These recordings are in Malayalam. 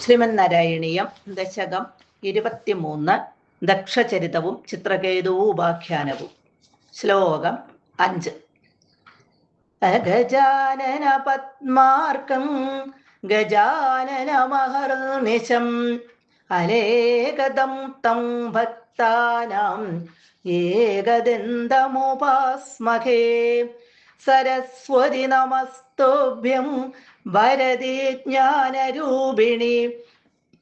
ശ്രീമന്നാരായണീയം ദശകം 23 ദക്ഷചരിതവും ചിത്രകേതുവും ഉപാഖ്യാനവും. ശ്ലോകം 5. ഗജാനന പത്മാർക്കം ഗജാനനമഹർനിശം അലേകദം തം ഭക്താനാം ഏകദന്തമുപാസ്മഹേ. സരസ്വതി നമസ്തുഭ്യം വരദേ ജ്ഞാനരൂപിണി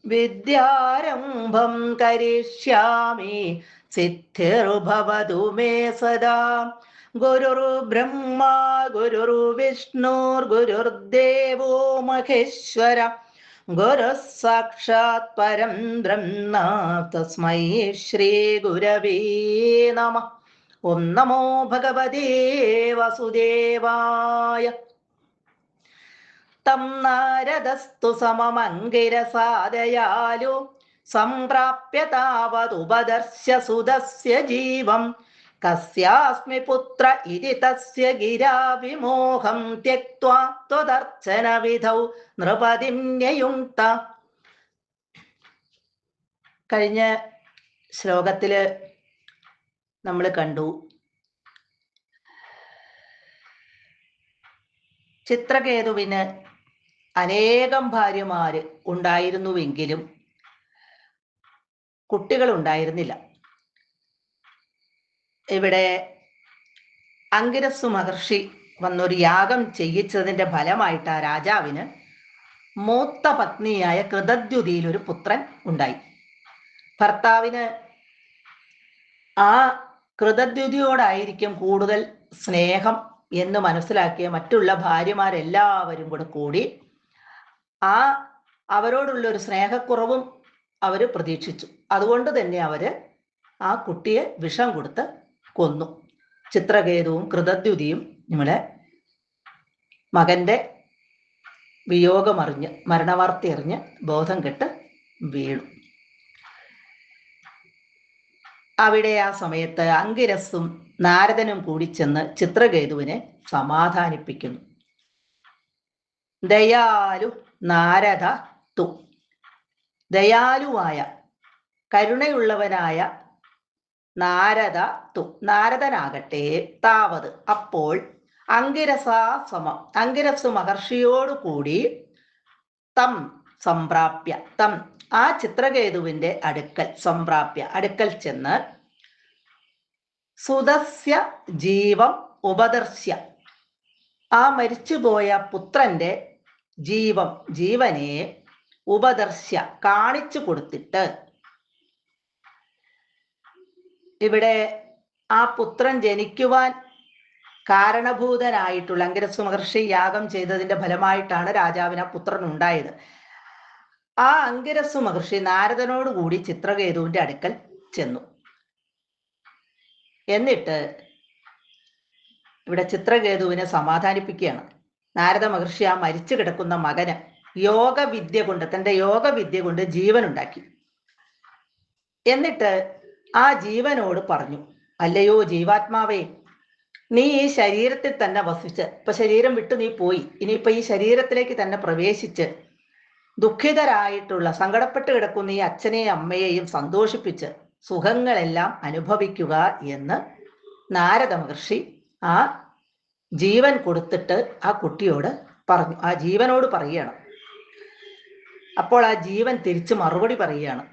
വിദ്യാരംഭം കരിഷ്യാമി സിദ്ധിർഭവതു മേ സദാ. ഗുരുർബ്രഹ്മ ഗുരുർവിഷ്ണുർഗുരുർദേവോ മഹേശ്വര ഗുരുഃ സാക്ഷാത് പരം ബ്രഹ്മ തസ്മൈ ശ്രീ ഗുരവേ നമഃ. ഓം നമോ ഭഗവതേ വസുദേവായ. തം നാരദസ്തു സമമംഗിരസാദയാലു സംപ്രാപ്യ താവതുപദർശ്യ സുതസ്യ ജീവം. കസ്യാസ്മി പുത്ര ഇതി തസ്യ ഗിരാ വിമോഹം ത്യക്ത്വാ ത്വദർച്ചന വിധൗ നൃപതിം ന്യയുങ്ക്ത. കഴിഞ്ഞ ശ്ലോകത്തില് നമ്മൾ കണ്ടു ചിത്രകേതുവിന് അനേകം ഭാര്യമാര് ഉണ്ടായിരുന്നുവെങ്കിലും കുട്ടികൾ ഉണ്ടായിരുന്നില്ല. ഇവിടെ അങ്കിരസ്സു മഹർഷി വന്നൊരു യാഗം ചെയ്യിച്ചതിന്റെ ഫലമായിട്ട് ആ രാജാവിന് മൂത്ത പത്നിയായ കൃതദ്യുതിയിൽ ഒരു പുത്രൻ ഉണ്ടായി. ഭർത്താവിന് ആ കൃതദ്യുതിയോടായിരിക്കും കൂടുതൽ സ്നേഹം എന്ന് മനസ്സിലാക്കിയ മറ്റുള്ള ഭാര്യമാരെല്ലാവരും കൂടി അവരോടുള്ള ഒരു സ്നേഹക്കുറവും അവര് പ്രതീക്ഷിച്ചു. അതുകൊണ്ട് തന്നെ അവര് ആ കുട്ടിയെ വിഷം കൊടുത്ത് കൊന്നു. ചിത്രകേതുവും കൃതദ്യുതിയും നമ്മളെ മകന്റെ വിയോഗമറിഞ്ഞ് മരണവാർത്ത അറിഞ്ഞ് ബോധം കെട്ട് വീണു. അവിടെ ആ സമയത്ത് അങ്കിരസ്സും നാരദനും കൂടി ചെന്ന് ചിത്രകേതുവിനെ സമാധാനിപ്പിക്കുന്നു. ദയാലു നാരദ തു. ദയാലുവായ കരുണയുള്ളവനായ നാരദ തു നാരദനാകട്ടെ താവത് അപ്പോൾ അങ്കിരസാസമം അങ്കിരസ്സു മഹർഷിയോടുകൂടി തം സംപ്രാപ്യ തം ആ ചിത്രകേതുവിന്റെ അടുക്കൽ സംപ്രാപ്യ അടുക്കൽ ചെന്ന് സുതസ്യ ജീവം ഉപദർശ്യ ആ മരിച്ചുപോയ പുത്രന്റെ ജീവനെ ഉപദർശ്യ കാണിച്ചു കൊടുത്തിട്ട്. ഇവിടെ ആ പുത്രൻ ജനിക്കുവാൻ കാരണഭൂതനായിട്ടുള്ള അങ്കിരസ്സു മഹർഷി യാഗം ചെയ്തതിന്റെ ഫലമായിട്ടാണ് രാജാവിന് ആ പുത്രൻ ഉണ്ടായത്. ആ അങ്കിരസ്സു മഹർഷി നാരദനോടുകൂടി ചിത്രകേതുവിന്റെ അടുക്കൽ ചെന്നു. എന്നിട്ട് ഇവിടെ ചിത്രകേതുവിനെ സമാധാനിപ്പിക്കുകയാണ്. നാരദ മഹർഷി ആ മരിച്ചു കിടക്കുന്ന മകന് തന്റെ യോഗവിദ്യ കൊണ്ട് ജീവൻ ഉണ്ടാക്കി. എന്നിട്ട് ആ ജീവനോട് പറഞ്ഞു, അല്ലയോ ജീവാത്മാവേ, നീ ഈ ശരീരത്തിൽ തന്നെ വസിച്ച് ഇപ്പൊ ശരീരം വിട്ടു നീ പോയി, ഇനിയിപ്പൊ ഈ ശരീരത്തിലേക്ക് തന്നെ പ്രവേശിച്ച് ദുഃഖിതരായിട്ടുള്ള സങ്കടപ്പെട്ട് കിടക്കുന്ന ഈ അച്ഛനെയും അമ്മയെയും സന്തോഷിപ്പിച്ച് സുഖങ്ങളെല്ലാം അനുഭവിക്കുക എന്ന് നാരദ മഹർഷി ആ ജീവൻ കൊടുത്തിട്ട് ആ കുട്ടിയോട് പറഞ്ഞു. ആ ജീവനോട് പറയുകയാണ്. അപ്പോൾ ആ ജീവൻ തിരിച്ച് മറുപടി പറയുകയാണ്,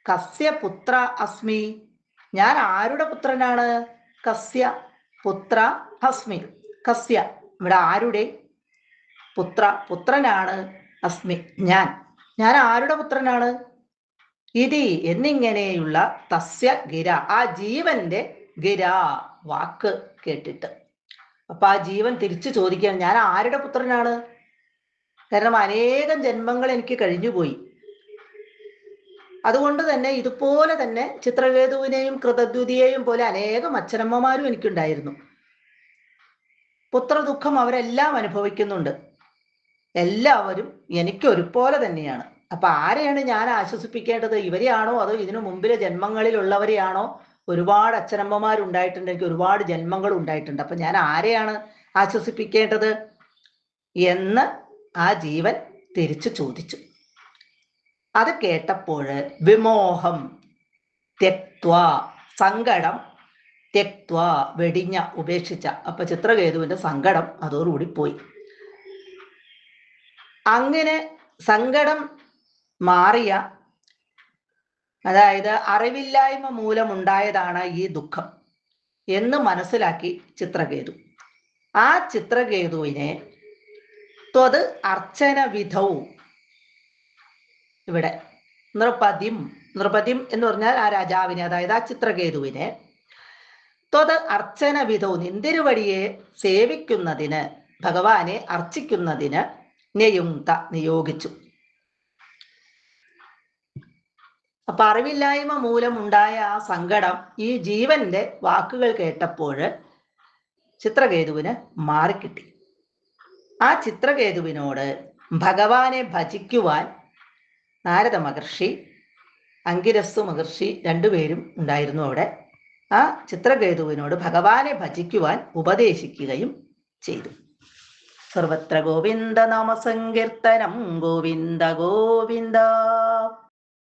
കസ്യ പുത്ര അസ്മി, ഞാൻ ആരുടെ പുത്രനാണ്? കസ്യ പുത്ര അസ്മി, കസ്യ ഇവിടെ ആരുടെ പുത്രനാണ്? അസ്മി ഞാൻ ആരുടെ പുത്രനാണ്? ഇതി എന്നിങ്ങനെയുള്ള തസ്യ ഗിര ആ ജീവന്റെ ഗിര വാക്ക് കേട്ടിട്ട് അപ്പൊ ആ ജീവൻ തിരിച്ചു ചോദിക്കുകയാണ്, ഞാൻ ആരുടെ പുത്രനാണ്? കാരണം അനേകം ജന്മങ്ങൾ എനിക്ക് കഴിഞ്ഞുപോയി. അതുകൊണ്ട് തന്നെ ഇതുപോലെ തന്നെ ചിത്രകേതുവിനെയും കൃതദ്യുതിയെയും പോലെ അനേകം അച്ഛനമ്മമാരും എനിക്കുണ്ടായിരുന്നു. പുത്രദുഃഖം അവരെല്ലാം അനുഭവിക്കുന്നുണ്ട്. എല്ലാവരും എനിക്ക് ഒരുപോലെ തന്നെയാണ്. അപ്പൊ ആരെയാണ് ഞാൻ ആശ്വസിപ്പിക്കേണ്ടത്? ഇവരെയാണോ അതോ ഇതിനു മുമ്പിലെ ജന്മങ്ങളിലുള്ളവരെയാണോ? ഒരുപാട് അച്ഛനമ്മമാരുണ്ടായിട്ടുണ്ട്, എനിക്ക് ഒരുപാട് ജന്മങ്ങൾ ഉണ്ടായിട്ടുണ്ട്. അപ്പൊ ഞാൻ ആരെയാണ് ആശ്വസിപ്പിക്കേണ്ടത് എന്ന് ആ ജീവൻ തിരിച്ചു ചോദിച്ചു. അത് കേട്ടപ്പോൾ വിമോഹം ത്യക്ത്വ, സങ്കടം ത്യക്ത്വ, വെടിഞ്ഞ, ഉപേക്ഷിച്ച. അപ്പൊ ചിത്രകേതുവിന്റെ സങ്കടം അതോടുകൂടി പോയി. അങ്ങനെ സങ്കടം മാറിയ, അതായത് അറിവില്ലായ്മ മൂലമുണ്ടായതാണ് ഈ ദുഃഖം എന്ന് മനസ്സിലാക്കി ചിത്രകേതു. ആ ചിത്രകേതുവിനെ ത്വത് അർച്ചന വിധവും, ഇവിടെ നൃപതിം, നൃപതിം എന്ന് പറഞ്ഞാൽ ആ രാജാവിനെ, അതായത് ആ ചിത്രകേതുവിനെ ത്വത് അർച്ചന വിധവും, നിന്തിരുവടിയെ സേവിക്കുന്നതിന്, ഭഗവാനെ അർച്ചിക്കുന്നതിന് നിയുക്ത, നിയോഗിച്ചു. അപ്പൊ അറിവില്ലായ്മ മൂലമുണ്ടായ ആ സങ്കടം ഈ ജീവന്റെ വാക്കുകൾ കേട്ടപ്പോൾ ചിത്രകേതുവിന് മാറിക്കിട്ടി. ആ ചിത്രകേതുവിനോട് ഭഗവാനെ ഭജിക്കുവാൻ നാരദ മഹർഷി, അങ്കിരസ്സു മഹർഷി രണ്ടുപേരും ഉണ്ടായിരുന്നു അവിടെ. ആ ചിത്രകേതുവിനോട് ഭഗവാനെ ഭജിക്കുവാൻ ഉപദേശിക്കുകയും ചെയ്തു. സർവത്ര ഗോവിന്ദ നാമ സങ്കീർത്തനം, ഗോവിന്ദ ഗോവിന്ദ.